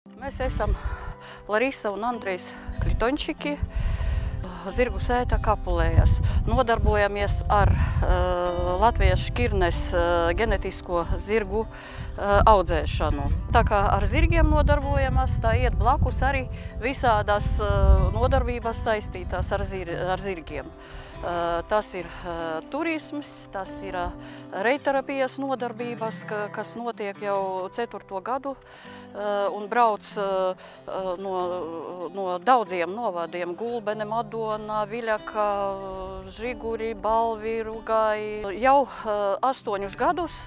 Mēs esam Larisa un Andrejs Klitončiki, zirgu sēta Kapulējas. Nodarbojamies ar Latvijas šķirnes genetisko zirgu audzēšanu. Tā kā ar zirgiem nodarbojamies, tā iet blakus arī visādas nodarbības saistītās ar zirgiem. Tas ir turisms, tas ir rejterapijas nodarbības, kas notiek jau 4. gadu un brauc no daudziem novadiem – Gulbene, Madona, Viļaka, Žiguri, Balvi, Rugai. Jau 8 gadus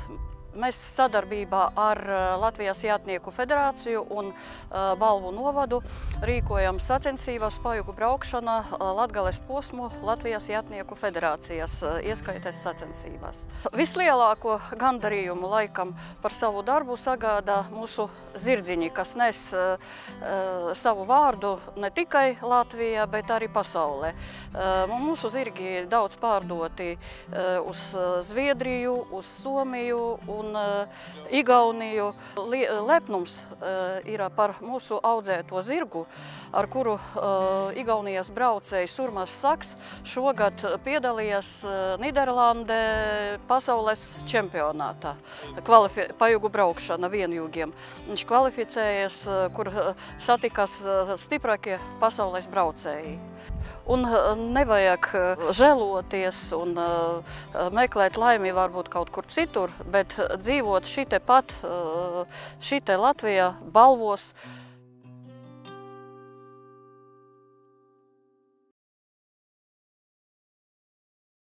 mēs sadarbībā ar Latvijas jātnieku federāciju un Balvu novadu rīkojam sacensības pajugu braukšana Latgales posmu Latvijas jātnieku federācijas ieskaites sacensībās. Vislielāko gandarījumu laikam par savu darbu sagādā mūsu zirdziņi, kas nes savu vārdu ne tikai Latvijā, bet arī pasaulē. Mūsu zirgi daudz pārdoti uz Zviedriju, uz Somiju un Igauniju. Lepnums ir par mūsu audzēto zirgu, ar kuru Igaunijas braucējs Urmas Saks šogad piedalījās Nīderlandē pasaules čempionātā. Pajugu braukšana vienjūgiem. Viņš kvalificējies, kur satikās stiprākie pasaules braucēji. Un nevajag žēloties un meklēt laimi varbūt kaut kur citur, bet dzīvot šite pat, šite Latvijā, Balvos,